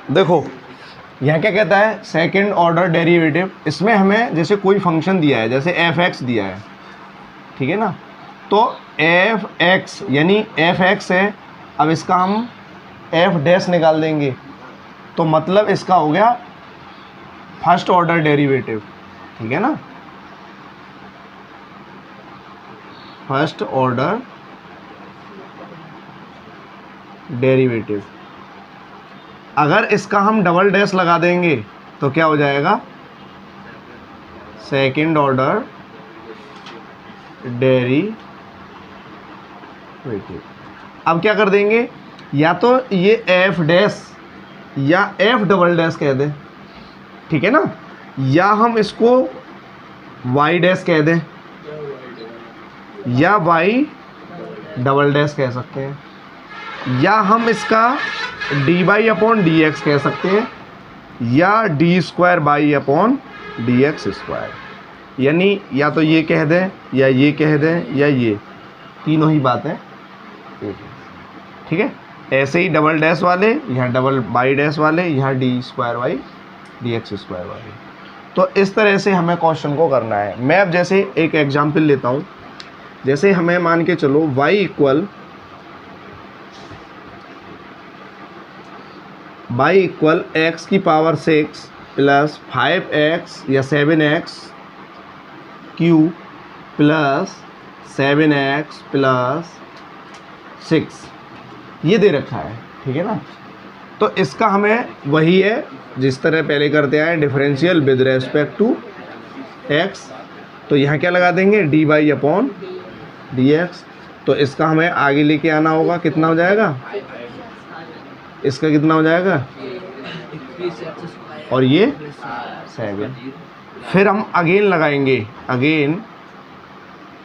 देखो यहाँ क्या कहता है, सेकंड ऑर्डर डेरिवेटिव। इसमें हमें जैसे कोई फंक्शन दिया है, जैसे एफ एक्स दिया है, ठीक है ना, तो एफ एक्स यानी एफ एक्स है। अब इसका हम एफ डैश निकाल देंगे, तो मतलब इसका हो गया फर्स्ट ऑर्डर डेरिवेटिव, ठीक है ना, फर्स्ट ऑर्डर डेरिवेटिव। अगर इसका हम डबल डैश लगा देंगे तो क्या हो जाएगा, सेकंड ऑर्डर डेरिवेटिव। अब क्या कर देंगे, या तो ये एफ डैश या एफ डबल डैश कह दें, ठीक है ना, या हम इसको वाई डैश कह दें या वाई डबल डैश कह सकते हैं, या हम इसका D by upon D x कह सकते हैं, या D square by upon D X square. यानी या तो ये कह दें या ये कह दें या ये, तीनों ही बातें ठीक है। ऐसे ही डबल डैश वाले, यहाँ डबल बाई डैश वाले, यहाँ D square by D X square वाले। तो इस तरह से हमें क्वेश्चन को करना है। मैं अब जैसे एक एग्जाम्पल लेता हूँ, जैसे हमें मान के चलो y इक्वल x की पावर 6 प्लस 5x या 7x Q plus 7x plus 6 ये दे रखा है, ठीक है ना। तो इसका हमें वही है जिस तरह पहले करते आए, differential with respect to x। तो यहाँ क्या लगा देंगे, D by upon D X. तो इसका हमें आगे लेके आना होगा, कितना हो जाएगा, इसका कितना हो जाएगा, और ये 7। फिर हम अगेन लगाएंगे, again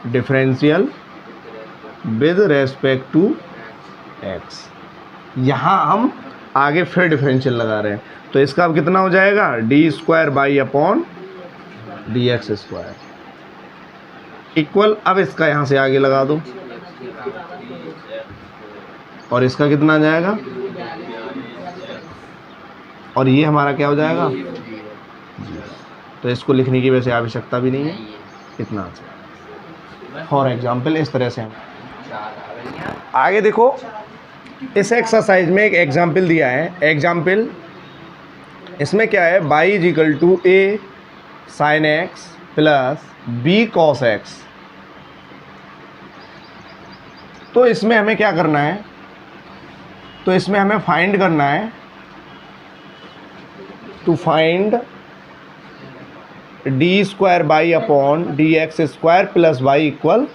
differential with respect to X. यहाँ हम आगे फिर डिफरेंशियल लगा रहे हैं, तो इसका अब कितना हो जाएगा, D square by upon D X square equal. अब इसका यहाँ से आगे लगा दो, और इसका कितना आ जाएगा, और ये हमारा क्या हो जाएगा। तो इसको लिखने की वैसे आवश्यकता भी नहीं है, इतना आ जाएगा। फॉर एग्जाम्पल इस तरह से हम आगे देखो, इस एक्सरसाइज में एक एग्जाम्पल दिया है। एग्जाम्पल इसमें क्या है, Y is equal to A sine X plus B cos X. तो इसमें हमें क्या करना है, तो इसमें हमें फाइंड करना है, to find D square by upon D X square plus Y equal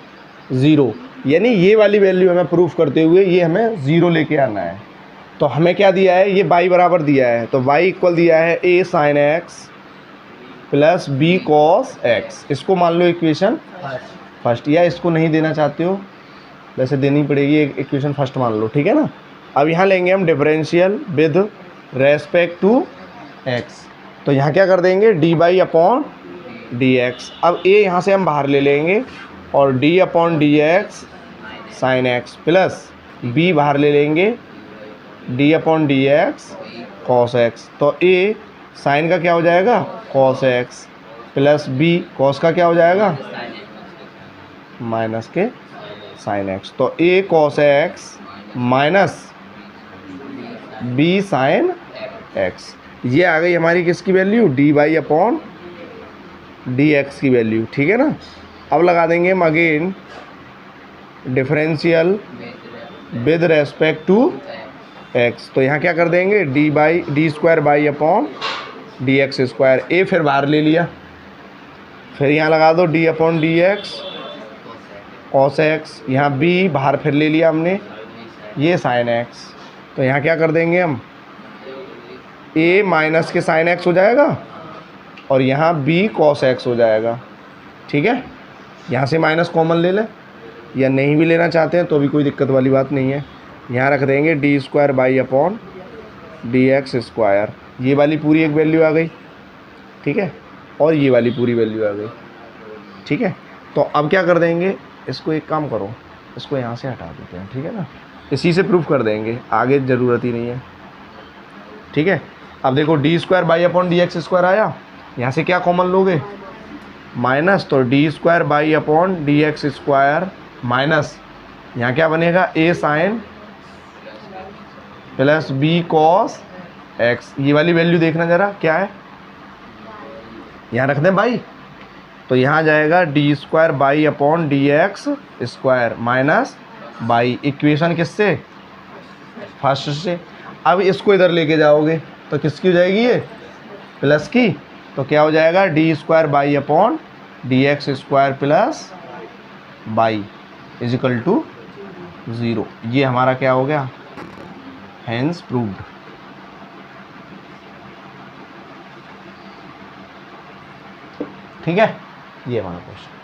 0। यानी ये वाली वैल्यू हमें प्रूफ करते हुए ये हमें 0 लेके आना है। तो हमें क्या दिया है, ये बाई बराबर दिया है, तो वाई इक्वल दिया है A sine X plus B cos X. इसको मान लो इक्वेशन फर्स्ट, या इसको नहीं देना चाहते हो वैसे देनी पड़ेगी, इक्वेशन फर्स्ट मान लो, ठीक है ना। अब यहाँ लेंगे हम differential with respect to X. तो यहाँ क्या कर देंगे, D by upon D X. अब ए यहाँ से हम बाहर ले लेंगे, और D upon D X sine X plus B बाहर ले लेंगे, D upon D X cos X. तो ए साइन का क्या हो जाएगा, cos X, plus B cos का क्या हो जाएगा, माइनस के साइन एक्स। तो A cos X minus B sine X. ये आ गई हमारी किसकी value, D by upon D X की वैल्यू, ठीक है ना। अब लगा देंगे हम again differential with respect to X. तो यहाँ क्या कर देंगे, D square by upon D X square. A फिर बाहर ले लिया, फिर यहाँ लगा दो D upon D X cos X, यहाँ बी बाहर फिर ले लिया हमने, ये साइन एक्स। तो यहाँ क्या कर देंगे हम, ए माइनस के साइन एक्स हो जाएगा, और यहाँ बी कॉस एक्स हो जाएगा, ठीक है। यहाँ से माइनस कॉमन ले लें, या नहीं भी लेना चाहते हैं तो भी कोई दिक्कत वाली बात नहीं है। यहाँ रख देंगे D square by upon D X square. ये वाली पूरी एक वैल्यू आ गई, ठीक है, और ये वाली पूरी वैल्यू आ गई, ठीक है। तो अब क्या कर देंगे, इसको एक काम करो, इसको यहाँ से हटा देते हैं, ठीक है ना। इसी से प्रूफ कर देंगे, आगे ज़रूरत ही नहीं है, ठीक है। अब देखो D square by upon D X square आया, यहाँ से क्या कॉमन लोगे माइनस, तो D square by upon D X square minus यहाँ क्या बनेगा A sine plus B cos X. ये वाली वैल्यू देखना ज़रा क्या है, यहाँ रख दें बाई, तो यहाँ जाएगा D square by upon D X square minus by, equation किससे फर्स्ट से। अब इसको इधर लेके जाओगे तो किसकी हो जाएगी ये प्लस की, तो क्या हो जाएगा D square by upon D X square plus Y is equal to 0। ये हमारा क्या हो गया हैंस प्रूव्ड। ठीक है, ये हमारा क्वेश्चन।